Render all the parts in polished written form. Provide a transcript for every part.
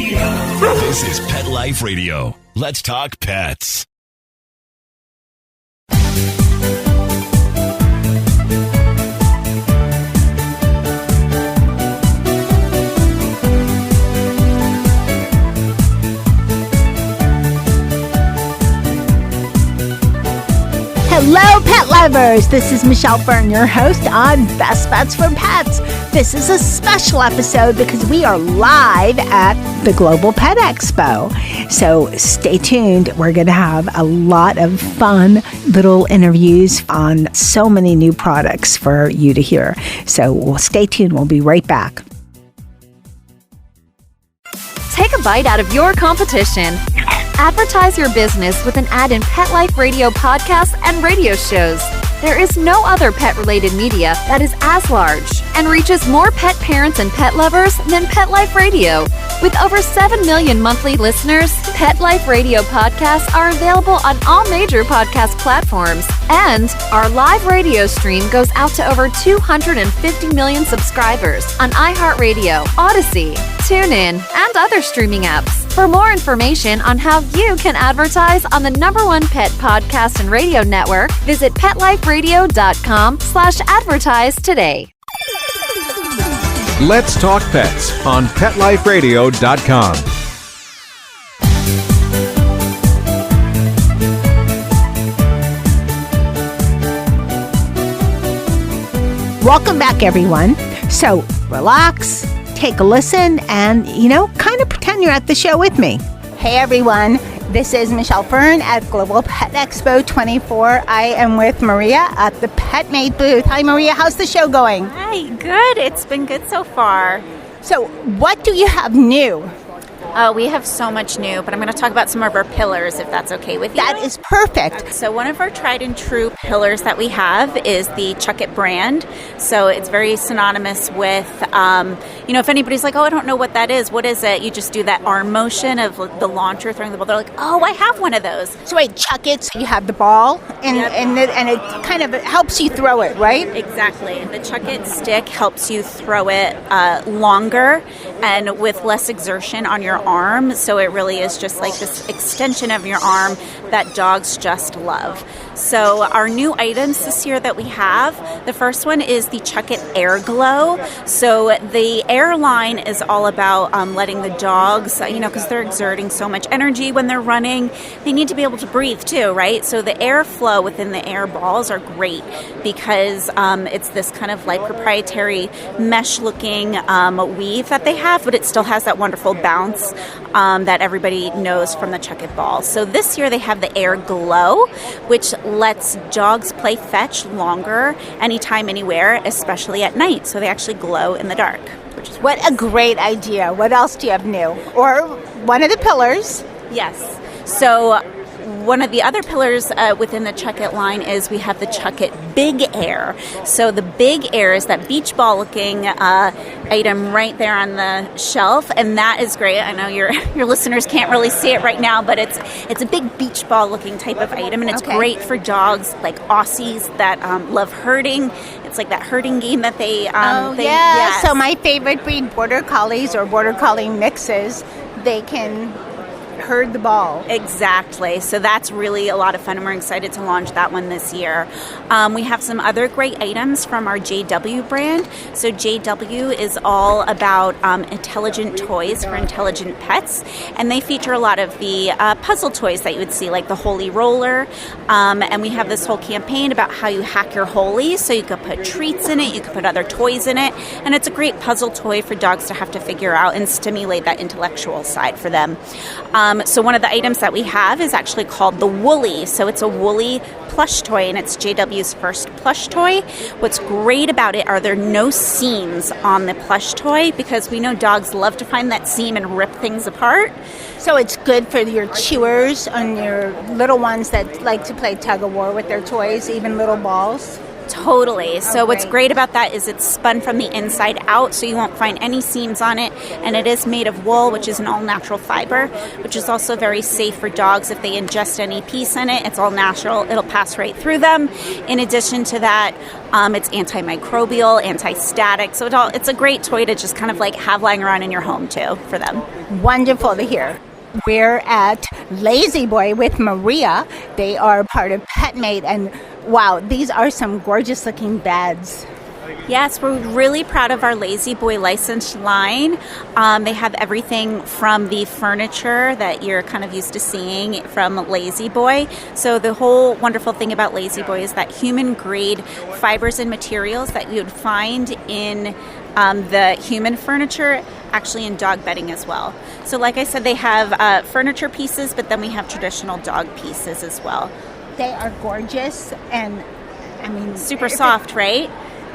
This is Pet Life Radio. Let's talk pets. Hello, pet lovers. This is Michelle Fern, your host on Best Bets for Pets. This is a special episode because we are live at the Global Pet Expo. So stay tuned. We're going to have a lot of fun little interviews on so many new products for you to hear. So stay tuned. We'll be right back. Take a bite out of your competition. Advertise your business with an ad in Pet Life Radio podcasts and radio shows. There is no other pet-related media that is as large and reaches more pet parents and pet lovers than Pet Life Radio. With over 7 million monthly listeners, Pet Life Radio podcasts are available on all major podcast platforms. And our live radio stream goes out to over 250 million subscribers on iHeartRadio, Odyssey, TuneIn, and other streaming apps. For more information on how you can advertise on the #1 pet podcast and radio network, visit PetLifeRadio.com/advertise today. Let's Talk Pets on PetLifeRadio.com. Welcome back, everyone. So relax, take a listen, and, kind of pretend you're at the show with me. Hey, everyone. This is Michelle Fern at Global Pet Expo 24. I am with Maria at the Petmate booth. Hi, Maria. How's the show going? Hi, good. It's been good so far. So what do you have new? We have so much new, but I'm going to talk about some of our pillars, if that's okay with you. That is perfect. So one of our tried and true pillars that we have is the Chuck It brand. So it's very synonymous with, if anybody's like, oh, I don't know what that is, what is it? You just do that arm motion of the launcher throwing the ball. They're like, oh, I have one of those. So wait, Chuck It, so you have the ball, and it kind of helps you throw it, right? Exactly. The Chuck It stick helps you throw it longer and with less exertion on your arm, so it really is just like this extension of your arm that dogs just love. So our new items this year that we have, the first one is the Chuck It Air Glow. So the air line is all about letting the dogs, because they're exerting so much energy when they're running, they need to be able to breathe too, right? So the airflow within the air balls are great because it's this kind of like proprietary mesh-looking weave that they have, but it still has that wonderful bounce that everybody knows from the Chuck It ball. So this year they have the Air Glow, which lets dogs play fetch longer, anytime, anywhere, especially at night. So they actually glow in the dark. What a great idea. What else do you have new? Or one of the pillars. Yes. So one of the other pillars within the Chuck It line is we have the Chuck It Big Air. So the Big Air is that beach ball looking item right there on the shelf, and that is great. I know your listeners can't really see it right now, but it's a big beach ball looking type of item, and it's great for dogs like Aussies that love herding. It's like that herding game that they yes. So my favorite breed, Border Collies or Border Collie mixes, they can herd the ball. Exactly. So that's really a lot of fun, and we're excited to launch that one this year. We have some other great items from our JW brand. So JW is all about intelligent toys for intelligent pets, and they feature a lot of the puzzle toys that you would see, like the Holy Roller. And we have this whole campaign about how you hack your Holy, so you could put treats in it, you could put other toys in it, and it's a great puzzle toy for dogs to have to figure out and stimulate that intellectual side for them. So one of the items that we have is actually called the Woolly. So it's a woolly plush toy, and it's JW's first plush toy. What's great about it are there no seams on the plush toy, because we know dogs love to find that seam and rip things apart. So it's good for your chewers and your little ones that like to play tug of war with their toys, even little balls. Totally. So what's great about that is it's spun from the inside out, so you won't find any seams on it. And it is made of wool, which is an all-natural fiber, which is also very safe for dogs. If they ingest any piece in it, it's all natural. It'll pass right through them. In addition to that, it's antimicrobial, anti-static. So it's a great toy to just kind of like have lying around in your home, too, for them. Wonderful to hear. We're at Lazy Boy with Maria. They are part of Petmate, and wow, these are some gorgeous looking beds. Yes, we're really proud of our Lazy Boy licensed line. They have everything from the furniture that you're kind of used to seeing from Lazy Boy. So the whole wonderful thing about Lazy Boy is that human grade fibers and materials that you would find in the human furniture, actually in dog bedding as well. So like I said, they have furniture pieces, but then we have traditional dog pieces as well. They are gorgeous, and I mean, super soft, right?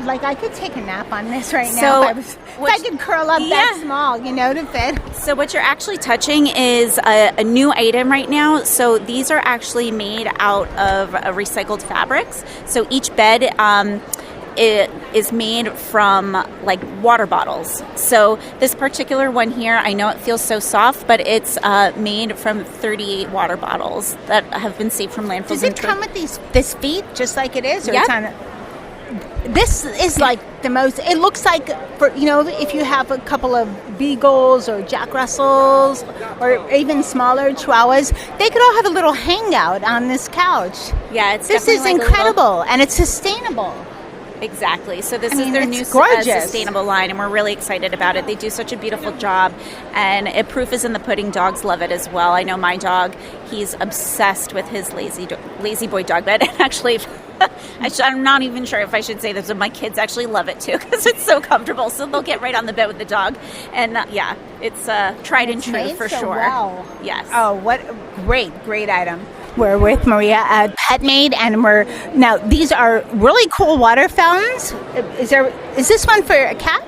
Like I could take a nap on this right now if I could curl up that small, to fit. So what you're actually touching is a new item right now. So these are actually made out of recycled fabrics. So each bed it is made from like water bottles. So this particular one here, I know it feels so soft, but it's made from 38 water bottles that have been saved from landfills. Does it come with this feet just like it is? Or yep. It's on this is like the most, it looks like, for if you have a couple of beagles or Jack Russells or even smaller Chihuahuas, they could all have a little hangout on this couch. Yeah, this is like incredible, and it's sustainable. Exactly. So this is their new sustainable line, and we're really excited about it. They do such a beautiful job, and proof is in the pudding. Dogs love it as well. I know my dog, he's obsessed with his Lazy Boy dog bed. And actually, I'm not even sure if I should say this, but my kids actually love it too because it's so comfortable. So they'll get right on the bed with the dog. And it's tried and true for sure. Well. Yes. Oh, what a great item. We're with Maria at Petmate, and these are really cool water fountains. Is this one for a cat?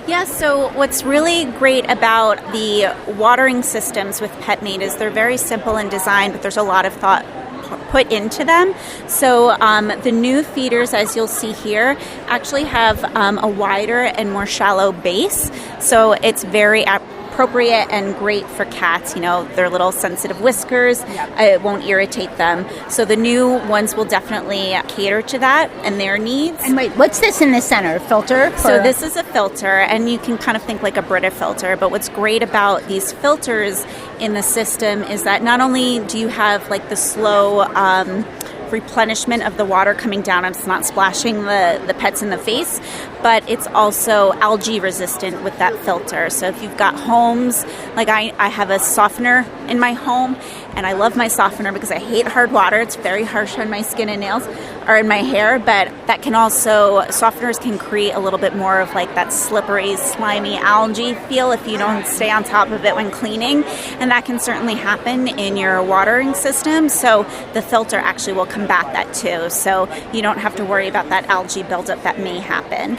Yeah, so what's really great about the watering systems with Petmate is they're very simple in design, but there's a lot of thought put into them. So the new feeders, as you'll see here, actually have a wider and more shallow base. So it's very appropriate and great for cats. Their little sensitive whiskers, it won't irritate them. So the new ones will definitely cater to that and their needs. And wait, what's this in the center? Filter? So this is a filter, and you can kind of think like a Brita filter. But what's great about these filters in the system is that not only do you have like the slow replenishment of the water coming down, and it's not splashing the pets in the face, but it's also algae resistant with that filter. So if you've got homes, like I have a softener in my home, and I love my softener because I hate hard water. It's very harsh on my skin and nails, or in my hair, but that can also, softeners can create a little bit more of like that slippery, slimy algae feel if you don't stay on top of it when cleaning, and that can certainly happen in your watering system. So the filter actually will combat that too, so you don't have to worry about that algae buildup that may happen.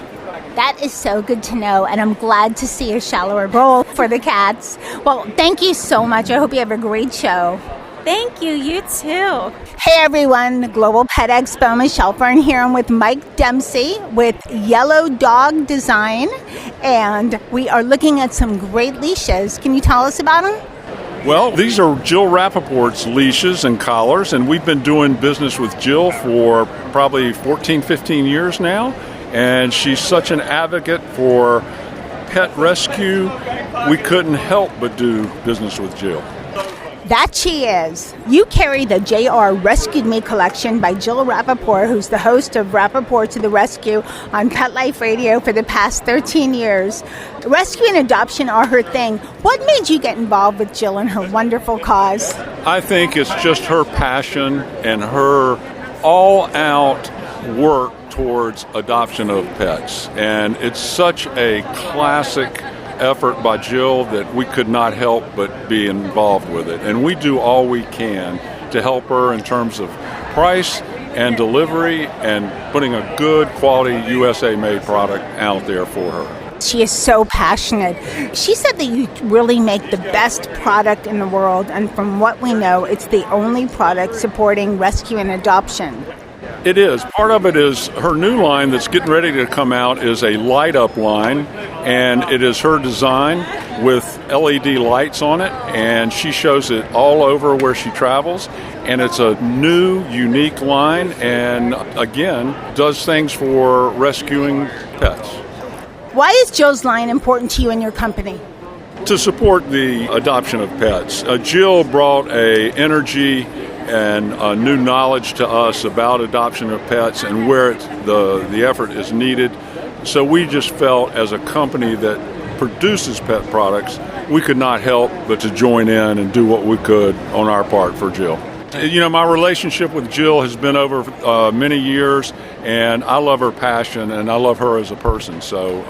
That is so good to know, and I'm glad to see a shallower bowl for the cats. Well, thank you so much. I hope you have a great show. Thank you. You too. Hey, everyone. Global Pet Expo. Michelle Fern here. I'm with Mike Dempsey with Yellow Dog Design, and we are looking at some great leashes. Can you tell us about them? Well, these are Jill Rappaport's leashes and collars, and we've been doing business with Jill for probably 14, 15 years now, and she's such an advocate for pet rescue. We couldn't help but do business with Jill. That she is. You carry the JR Rescued Me collection by Jill Rappaport, who's the host of Rappaport to the Rescue on Pet Life Radio for the past 13 years. Rescue and adoption are her thing. What made you get involved with Jill and her wonderful cause? I think it's just her passion and her all-out work towards adoption of pets. And it's such a classic effort by Jill that we could not help but be involved with it. And we do all we can to help her in terms of price and delivery and putting a good quality USA-made product out there for her. She is so passionate. She said that you really make the best product in the world, and from what we know, it's the only product supporting rescue and adoption. It is. Part of it is her new line that's getting ready to come out is a light-up line, and it is her design with LED lights on it, and she shows it all over where she travels, and it's a new, unique line, and again, does things for rescuing pets. Why is Jill's line important to you and your company? To support the adoption of pets. Jill brought a energy and new knowledge to us about adoption of pets and where the effort is needed. So we just felt as a company that produces pet products, we could not help but to join in and do what we could on our part for Jill. You know, my relationship with Jill has been over many years, and I love her passion and I love her as a person. So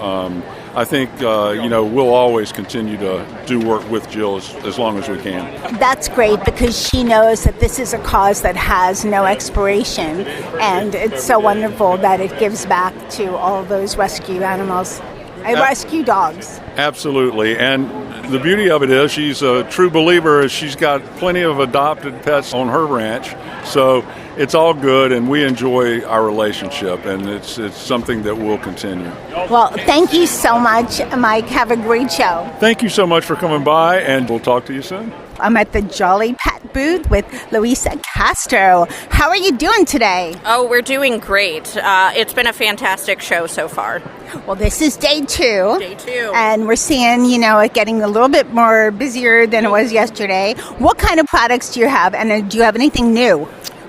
I think, we'll always continue to do work with Jill as long as we can. That's great because she knows that this is a cause that has no expiration, and it's so wonderful that it gives back to all those rescue animals. Rescue dogs. Absolutely. And the beauty of it is she's a true believer. She's got plenty of adopted pets on her ranch. So it's all good, and we enjoy our relationship, and it's something that will continue. Well, thank you so much, Mike. Have a great show. Thank you so much for coming by, and we'll talk to you soon. I'm at the Jolly Pet booth with Luisa Castro. How are you doing today? Oh, we're doing great. It's been a fantastic show so far. Well, this is day two. Day two. And we're seeing, it getting a little bit more busier than it was yesterday. What kind of products do you have, and do you have anything new?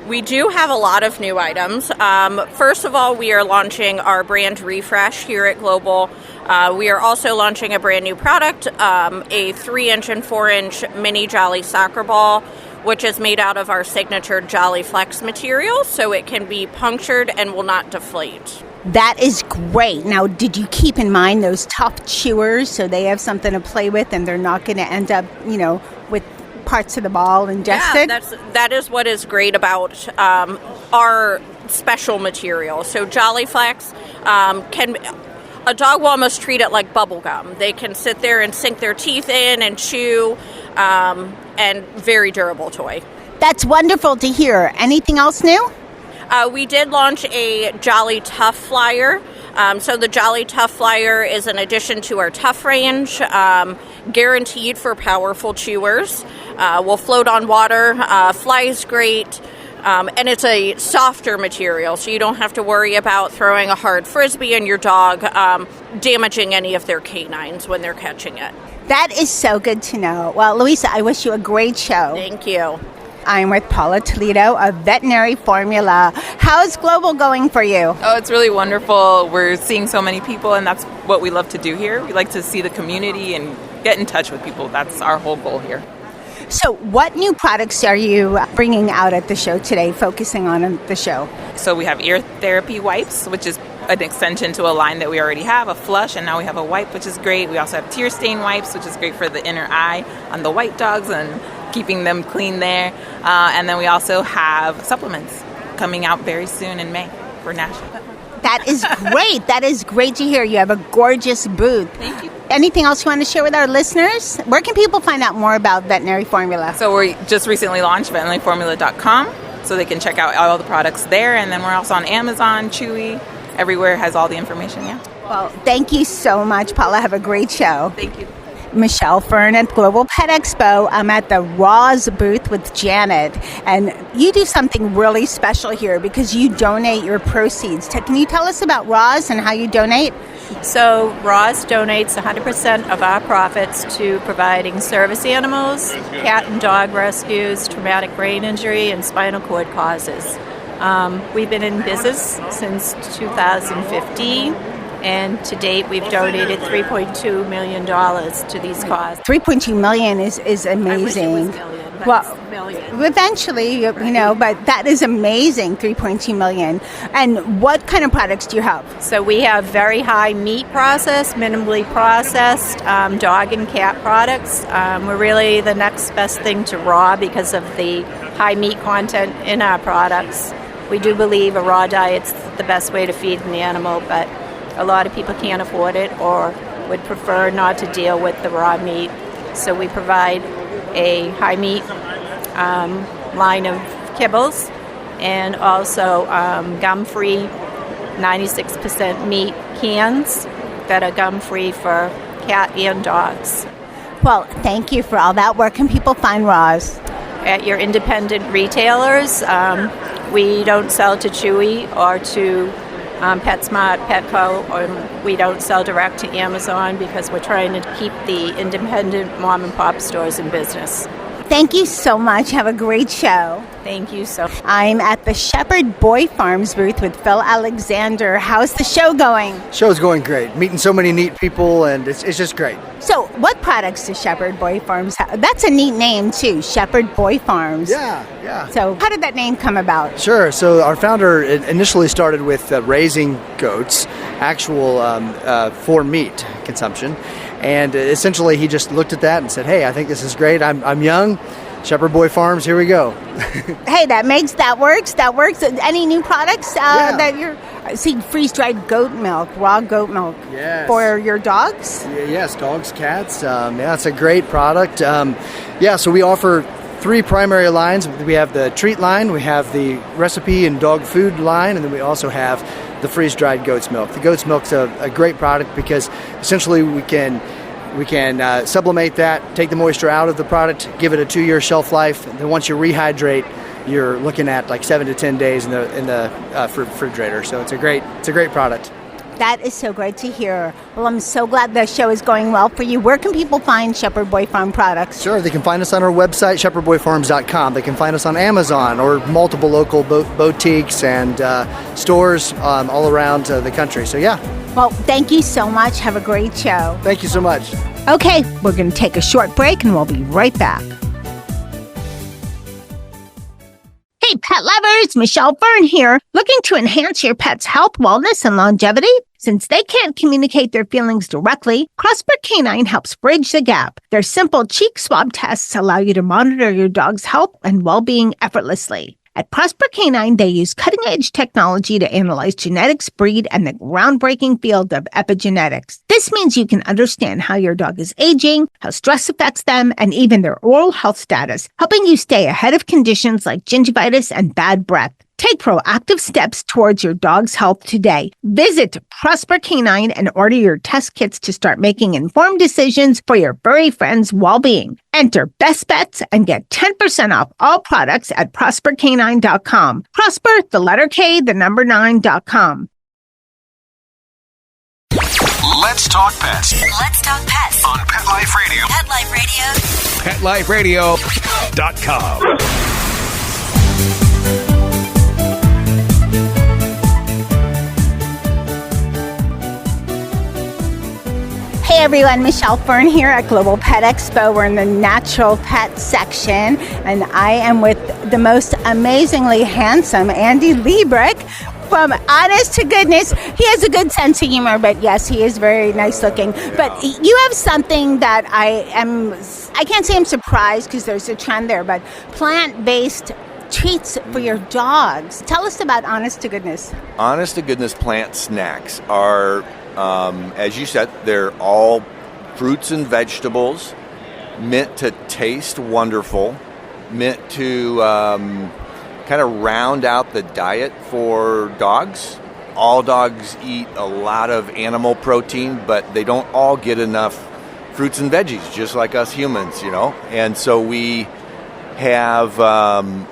We do have a lot of new items. First of all, we are launching our brand refresh here at Global. We are also launching a brand new product, a 3-inch and 4-inch mini Jolly soccer ball, which is made out of our signature Jolly Flex material, so it can be punctured and will not deflate. That is great. Now, did you keep in mind those tough chewers so they have something to play with and they're not going to end up, with parts of the ball ingested? Yeah, that is what is great about our special material. So Jolly Flex a dog will almost treat it like bubble gum. They can sit there and sink their teeth in and chew, and very durable toy. That's wonderful to hear. Anything else new? We did launch a Jolly Tough Flyer. So the Jolly Tough Flyer is an addition to our Tough range, guaranteed for powerful chewers. Will float on water, flies great, and it's a softer material, so you don't have to worry about throwing a hard frisbee and your dog damaging any of their canines when they're catching it. That is so good to know. Well, Luisa, I wish you a great show. Thank you. I'm with Paula Toledo of Veterinary Formula. How's Global going for you? Oh, it's really wonderful. We're seeing so many people, and that's what we love to do here. We like to see the community and get in touch with people. That's our whole goal here. So what new products are you bringing out at the show today, focusing on the show? So we have ear therapy wipes, which is an extension to a line that we already have, a flush, and now we have a wipe, which is great. We also have tear stain wipes, which is great for the inner eye on the white dogs and keeping them clean there. And then we also have supplements coming out very soon in May for National. That is great. That is great to hear. You have a gorgeous booth. Thank you. Anything else you want to share with our listeners? Where can people find out more about Veterinary Formula? So we just recently launched veterinaryformula.com, so they can check out all the products there. And then we're also on Amazon, Chewy, everywhere has all the information, yeah. Well, thank you so much, Paula. Have a great show. Thank you. Michelle Fern at Global Pet Expo. I'm at the Rawz booth with Janet, and you do something really special here because you donate your proceeds. Can you tell us about Rawz and how you donate? So Rawz donates 100% of our profits to providing service animals, cat and dog rescues, traumatic brain injury, and spinal cord causes. We've been in business since 2015. And to date, we've donated $3.2 million to these causes. $3.2 million is amazing. I wish it was million, but well, it's million. Eventually, but that is amazing, $3.2 million. And what kind of products do you have? So we have very high meat processed, minimally processed dog and cat products. We're really the next best thing to raw because of the high meat content in our products. We do believe a raw diet's the best way to feed an animal, but a lot of people can't afford it or would prefer not to deal with the raw meat. So we provide a high meat line of kibbles and also gum-free 96% meat cans that are gum-free for cat and dogs. Well, thank you for all that. Where can people find Rawz? At your independent retailers. We don't sell to Chewy or to PetSmart, Petco, or we don't sell direct to Amazon because we're trying to keep the independent mom and pop stores in business. Thank you so much. Have a great show. Thank you so much. I'm at the Shepherd Boy Farms booth with Phil Alexander. How's the show going? Show's going great. Meeting so many neat people, and it's just great. So what products does Shepherd Boy Farms have? That's a neat name, too, Shepherd Boy Farms. Yeah. So how did that name come about? Sure. So our founder initially started with raising goats, actual for meat consumption. And essentially, he just looked at that and said, hey, I think this is great. I'm young. Shepherd Boy Farms, here we go. Hey, that works. Any new products that you're... See, freeze-dried goat milk, raw goat milk. Yes. For your dogs? Yes, dogs, cats. It's a great product. So we offer 3 primary lines. We have the treat line, we have the recipe and dog food line, and then we also have the freeze-dried goat's milk. The goat's milk's a great product because essentially we can sublimate that, take the moisture out of the product, give it a 2-year shelf life, and then once you rehydrate, you're looking at like 7 to 10 days in the refrigerator. So it's a great product. That is so great to hear. Well, I'm so glad the show is going well for you. Where can people find Shepherd Boy Farm products? Sure, they can find us on our website, shepherdboyfarms.com. They can find us on Amazon or multiple local boutiques and stores all around the country. So, yeah. Well, thank you so much. Have a great show. Thank you so much. Okay, we're going to take a short break and we'll be right back. Hey, pet lovers, Michelle Fern here. Looking to enhance your pet's health, wellness, and longevity? Since they can't communicate their feelings directly, Prosper Canine helps bridge the gap. Their simple cheek swab tests allow you to monitor your dog's health and well-being effortlessly. At Prosper Canine, they use cutting-edge technology to analyze genetics, breed, and the groundbreaking field of epigenetics. This means you can understand how your dog is aging, how stress affects them, and even their oral health status, helping you stay ahead of conditions like gingivitis and bad breath. Take proactive steps towards your dog's health today. Visit Prosper Canine and order your test kits to start making informed decisions for your furry friend's well-being. Enter Best Bets and get 10% off all products at ProsperCanine.com. Prosper, the letter K, the number 9.com. Let's talk pets. Let's talk pets On Pet Life Radio. Pet Life Radio. PetLifeRadio.com. Hey everyone, Michelle Fern here at Global Pet Expo. We're in the natural pet section, and I am with the most amazingly handsome Andy Liebrick from Honest to Goodness. He has a good sense of humor, but yes, he is very nice looking. But you have something that I can't say I'm surprised because there's a trend there, but plant-based treats for your dogs. Tell us about Honest to Goodness. Honest to Goodness plant snacks are, as you said, they're all fruits and vegetables meant to taste wonderful, meant to kind of round out the diet for dogs. All dogs eat a lot of animal protein, but they don't all get enough fruits and veggies, just like us humans, And so we have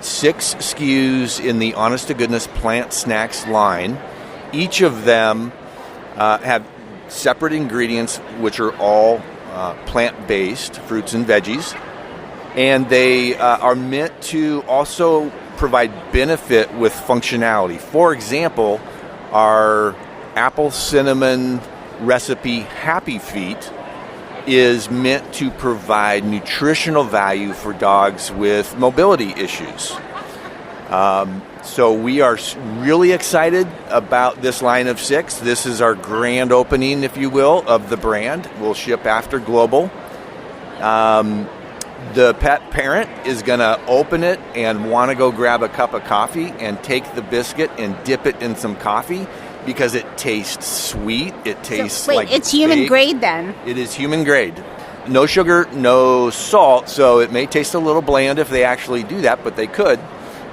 6 SKUs in the Honest to Goodness plant snacks line. Each of them have separate ingredients, which are all plant-based fruits and veggies, and they are meant to also provide benefit with functionality. For example, our apple cinnamon recipe Happy Feet is meant to provide nutritional value for dogs with mobility issues. So we are really excited about this line of 6. This is our grand opening, if you will, of the brand. We'll ship after Global. The pet parent is going to open it and want to go grab a cup of coffee and take the biscuit and dip it in some coffee because it tastes sweet. It tastes like it's human baked. grade then? It is human grade. No sugar, no salt, so it may taste a little bland if they actually do that, but they could.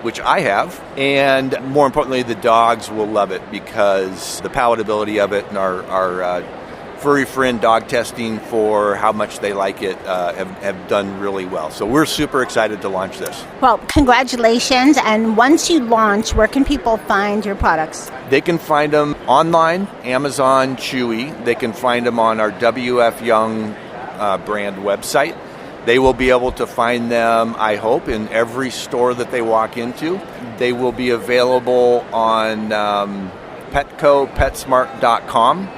which I have, and more importantly, the dogs will love it because the palatability of it and our furry friend dog testing for how much they like it have done really well. So we're super excited to launch this. Well, congratulations. And once you launch, where can people find your products? They can find them online, Amazon, Chewy. They can find them on our WF Young brand website. They will be able to find them, I hope, in every store that they walk into. They will be available on Petco, PetSmart.com.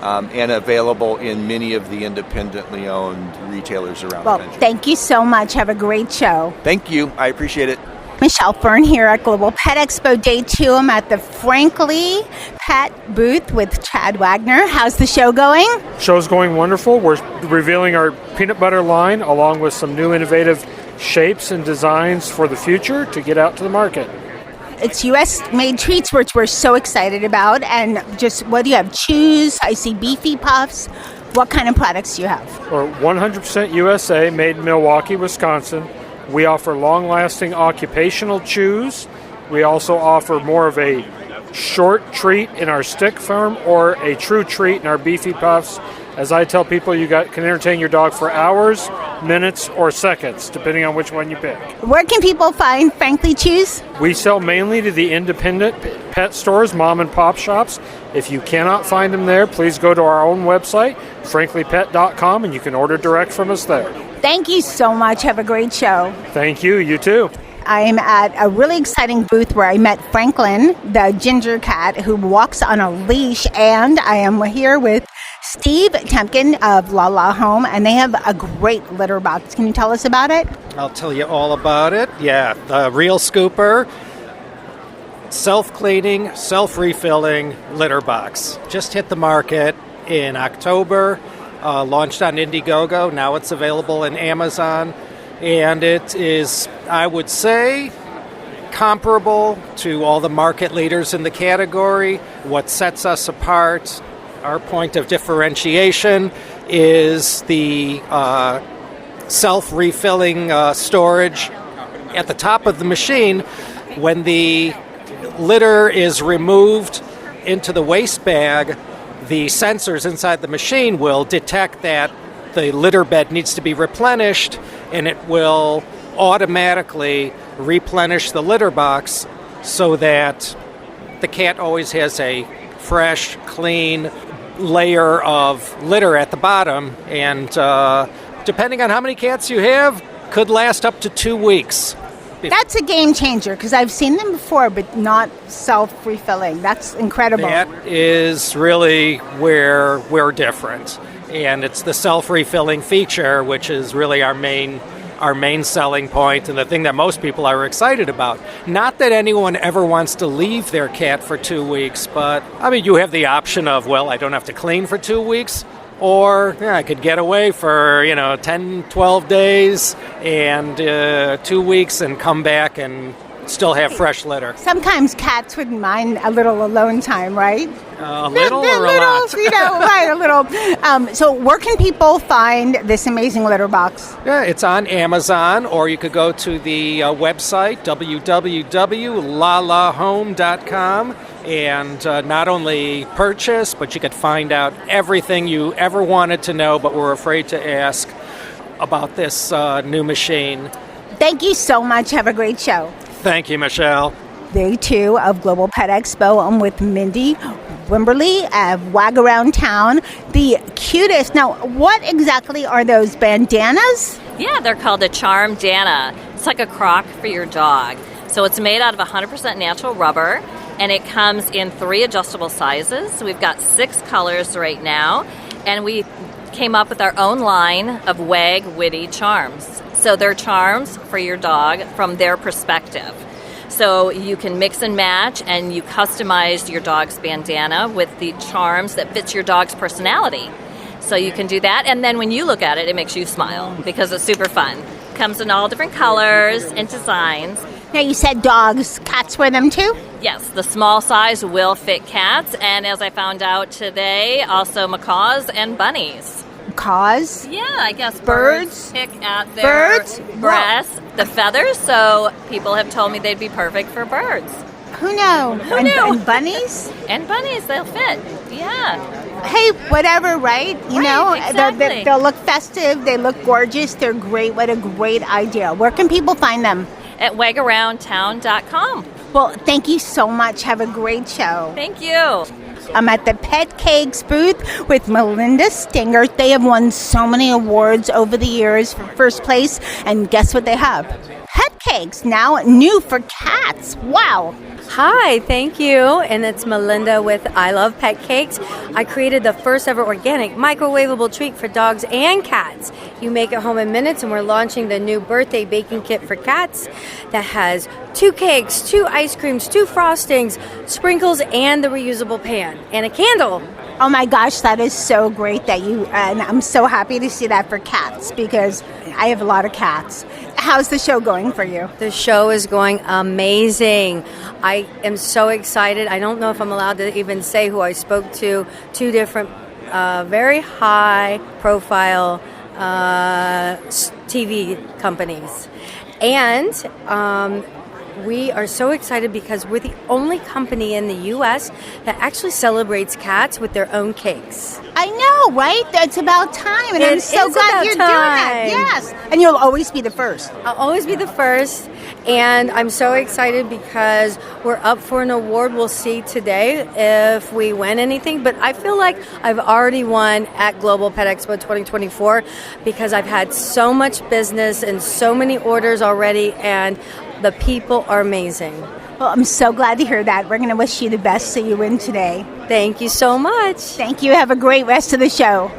And available in many of the independently owned retailers around the country. Thank you so much. Have a great show. Thank you. I appreciate it. Michelle Fern here at Global Pet Expo Day 2. I'm at the Frankly Pet booth with Chad Wagner. How's the show going? Show's going wonderful. We're revealing our peanut butter line along with some new innovative shapes and designs for the future to get out to the market. It's U.S.-made treats, which we're so excited about. And just, what do you have? Chews? I see beefy puffs. What kind of products do you have? We're 100% USA, made in Milwaukee, Wisconsin. We offer long-lasting occupational chews. We also offer more of a short treat in our stick form or a true treat in our beefy puffs. As I tell people, you can entertain your dog for hours, minutes, or seconds, depending on which one you pick. Where can people find Frankly Chews? We sell mainly to the independent pet stores, mom and pop shops. If you cannot find them there, please go to our own website, franklypet.com, and you can order direct from us there. Thank you so much. Have a great show. Thank you. You too. I am at a really exciting booth where I met Franklin, the ginger cat who walks on a leash, and I am here with Steve Temkin of Lala Home, and they have a great litter box. Can you tell us about it? I'll tell you all about it. Yeah, the Real Scooper, self-cleaning, self-refilling litter box. Just hit the market in October, launched on Indiegogo. Now it's available in Amazon, and it is, I would say, comparable to all the market leaders in the category. What sets us apart, our point of differentiation, is the self-refilling storage at the top of the machine. When the litter is removed into the waste bag, the sensors inside the machine will detect that the litter bed needs to be replenished, and it will automatically replenish the litter box so that the cat always has a fresh, clean layer of litter at the bottom, and depending on how many cats you have, could last up to 2 weeks. That's a game changer, because I've seen them before, but not self-refilling. That's incredible. That is really where we're different, and it's the self-refilling feature, which is really our main selling point and the thing that most people are excited about. Not that anyone ever wants to leave their cat for 2 weeks, but I mean, you have the option of, well, I don't have to clean for 2 weeks, or I could get away for 10, 12 days and 2 weeks and come back and still have fresh litter. Sometimes cats wouldn't mind a little alone time, right? A little or a lot? Right, a little. So where can people find this amazing litter box? Yeah, it's on Amazon, or you could go to the website, www.lalahome.com, and not only purchase, but you could find out everything you ever wanted to know but were afraid to ask about this new machine. Thank you so much. Have a great show. Thank you, Michelle. Day 2 of Global Pet Expo. I'm with Mindy Wimberly of Wag Around Town. The cutest. Now, what exactly are those bandanas? Yeah, they're called a charm dana. It's like a crock for your dog. So it's made out of 100% natural rubber, and it comes in 3 adjustable sizes. We've got 6 colors right now, and we came up with our own line of Wag Witty charms. So they're charms for your dog from their perspective. So you can mix and match, and you customize your dog's bandana with the charms that fits your dog's personality. So you can do that, and then when you look at it, it makes you smile because it's super fun. Comes in all different colors and designs. Now, you said dogs. Cats wear them too? Yes, the small size will fit cats, and as I found out today, also macaws and bunnies. Cause? Yeah, I guess Birds? pick at their Birds? breasts, the feathers, so people have told me they'd be perfect for birds. Who knew? Who knew? And bunnies? And bunnies, they'll fit. Yeah. Hey, whatever, right? You know, exactly. they'll look festive. They look gorgeous. They're great. What a great idea. Where can people find them? At wagaroundtown.com. Well, thank you so much. Have a great show. Thank you. I'm at the Petcakes booth with Melinda Stinger. They have won so many awards over the years for first place. And guess what they have? Petcakes, now new for cats. Wow. Hi, thank you. And it's Melinda with I Love Petcakes. I created the first ever organic microwavable treat for dogs and cats. You make it home in minutes, and we're launching the new birthday baking kit for cats that has 2 cakes, 2 ice creams, 2 frostings, sprinkles, and the reusable pan, and a candle. Oh my gosh, that is so great that you, and I'm so happy to see that for cats because I have a lot of cats. How's the show going for you? The show is going amazing. I am so excited. I don't know if I'm allowed to even say who I spoke to. 2 different very high profile TV companies. And we are so excited because we're the only company in the U.S. that actually celebrates cats with their own cakes. I know, right? It's about time, and I'm so glad you're doing that. Yes, and you'll always be the first. I'll always be the first, and I'm so excited because we're up for an award. We'll see today if we win anything, but I feel like I've already won at Global Pet Expo 2024 because I've had so much business and so many orders already, and the people are amazing. Well, I'm so glad to hear that. We're going to wish you the best so you win today. Thank you so much. Thank you. Have a great rest of the show.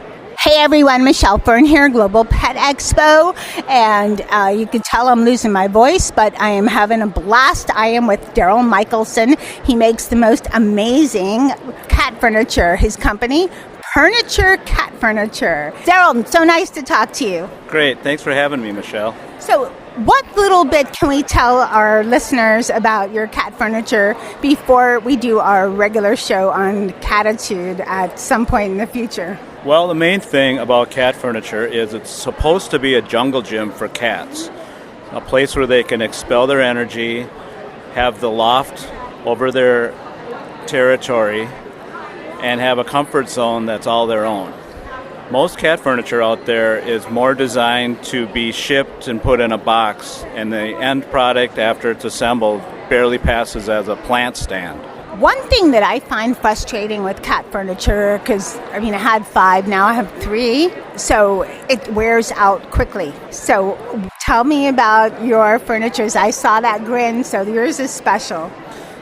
Hey everyone, Michelle Fern here, Global Pet Expo, and you can tell I'm losing my voice, but I am having a blast. I am with Daryl Michelson. He makes the most amazing cat furniture. His company, Purrniture Cat Furniture. Daryl, so nice to talk to you. Great. Thanks for having me, Michelle. So, what little bit can we tell our listeners about your cat furniture before we do our regular show on Catitude at some point in the future? Well, the main thing about cat furniture is it's supposed to be a jungle gym for cats, a place where they can expel their energy, have the loft over their territory, and have a comfort zone that's all their own. Most cat furniture out there is more designed to be shipped and put in a box, and the end product after it's assembled barely passes as a plant stand. One thing that I find frustrating with cat furniture, because I had 5, now I have 3, so it wears out quickly. So tell me about your furniture. I saw that grin, so yours is special.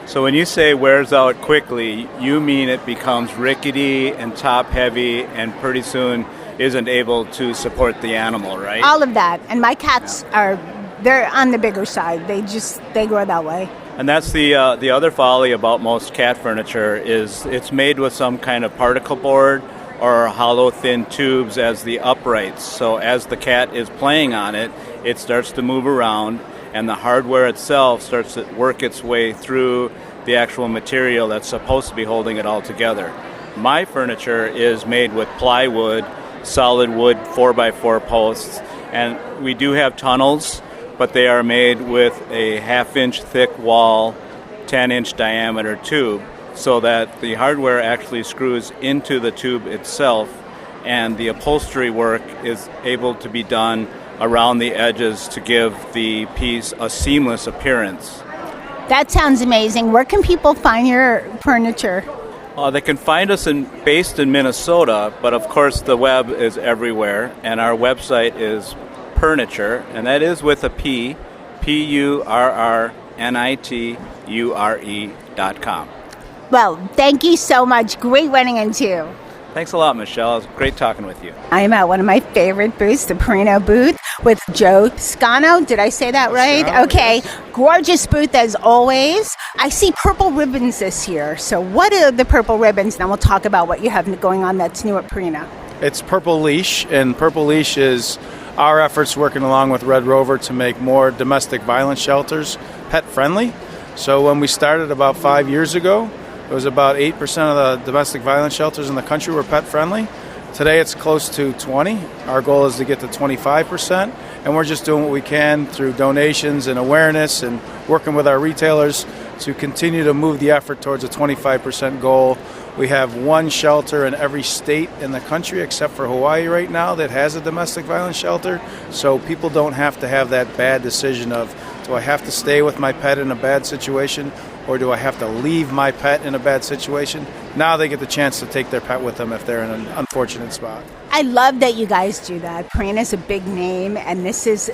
So when you say wears out quickly, you mean it becomes rickety and top heavy and pretty soon isn't able to support the animal, right? All of that. And my cats they're on the bigger side. They grow that way. And that's the other folly about most cat furniture is it's made with some kind of particle board or hollow thin tubes as the uprights. So as the cat is playing on it, it starts to move around, and the hardware itself starts to work its way through the actual material that's supposed to be holding it all together. My furniture is made with plywood, solid wood 4x4 posts, and we do have tunnels, but they are made with a 1/2-inch thick wall, 10-inch diameter tube, so that the hardware actually screws into the tube itself, and the upholstery work is able to be done around the edges to give the piece a seamless appearance. That sounds amazing. Where can people find your furniture? They can find us based in Minnesota, but of course the web is everywhere, and our website is Purrniture, and that is with a P, PURRNITURE.com. Well, thank you so much. Great running into you. Thanks a lot, Michelle. It was great talking with you. I am at one of my favorite booths, the Purina booth, with Joe Scano. Did I say that right? Scano, okay. Yes. Gorgeous booth as always. I see purple ribbons this year. So what are the purple ribbons? Now we'll talk about what you have going on that's new at Purina. It's Purple Leash, and Purple Leash is our efforts working along with Red Rover to make more domestic violence shelters pet-friendly. So when we started about 5 years ago, it was about 8% of the domestic violence shelters in the country were pet-friendly. Today it's close to 20. Our goal is to get to 25%, and we're just doing what we can through donations and awareness and working with our retailers to continue to move the effort towards a 25% goal. We have one shelter in every state in the country except for Hawaii right now that has a domestic violence shelter, so people don't have to have that bad decision of, do I have to stay with my pet in a bad situation, or do I have to leave my pet in a bad situation? Now they get the chance to take their pet with them if they're in an unfortunate spot. I love that you guys do that. Purina's a big name, and this is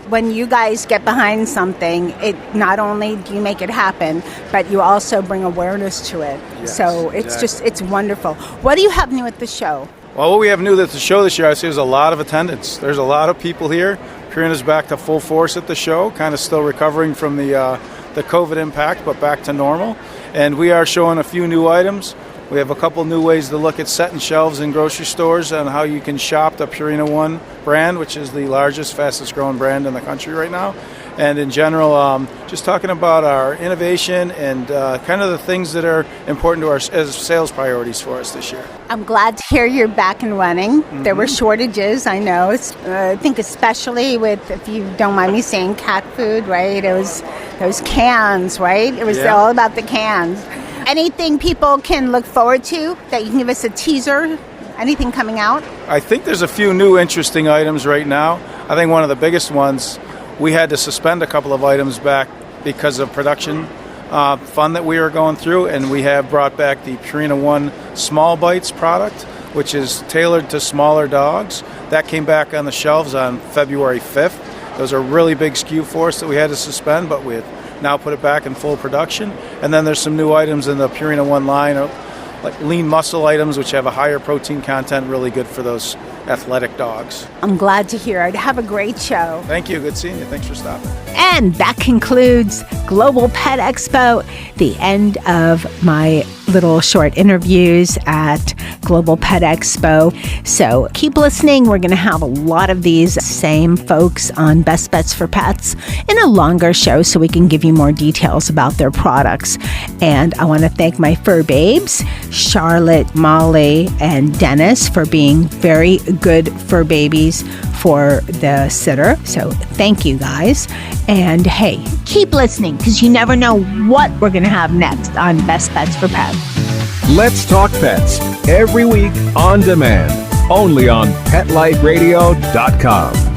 when you guys get behind something, it not only do you make it happen, but you also bring awareness to it. Yes, so it's it's wonderful. What do you have new at the show? Well, what we have new at the show this year, I see, is a lot of attendance. There's a lot of people here. Purina's back to full force at the show, kind of still recovering from the COVID impact, but back to normal. And we are showing a few new items. We have a couple new ways to look at setting shelves in grocery stores and how you can shop the Purina One brand, which is the largest, fastest growing brand in the country right now. And in general, just talking about our innovation and kind of the things that are important to our as sales priorities for us this year. I'm glad to hear you're back and running. There were shortages, I know. I think especially with, if you don't mind me saying, cat food, right? It was those cans, right? It was all about the cans. Anything people can look forward to that you can give us a teaser? Anything coming out? I think there's a few new interesting items right now. I think one of the biggest ones, we had to suspend a couple of items back because of production fund that we were going through, and we have brought back the Purina One Small Bites product, which is tailored to smaller dogs. That came back on the shelves on February 5th. Those are really big SKU for us that we had to suspend, but we have now put it back in full production. And then there's some new items in the Purina One line, like lean muscle items, which have a higher protein content, really good for those athletic dogs. I'm glad to hear it. Have a great show. Thank you. Good seeing you. Thanks for stopping. And that concludes Global Pet Expo, the end of my little short interviews at Global Pet Expo. So keep listening. We're going to have a lot of these same folks on Best Bets for Pets in a longer show so we can give you more details about their products. And I want to thank my fur babes, Charlotte, Molly, and Dennis, for being very good fur babies for the sitter. So thank you guys. And hey, keep listening because you never know what we're going to have next on Best Bets for Pets. Let's Talk Pets every week on demand, only on PetLifeRadio.com.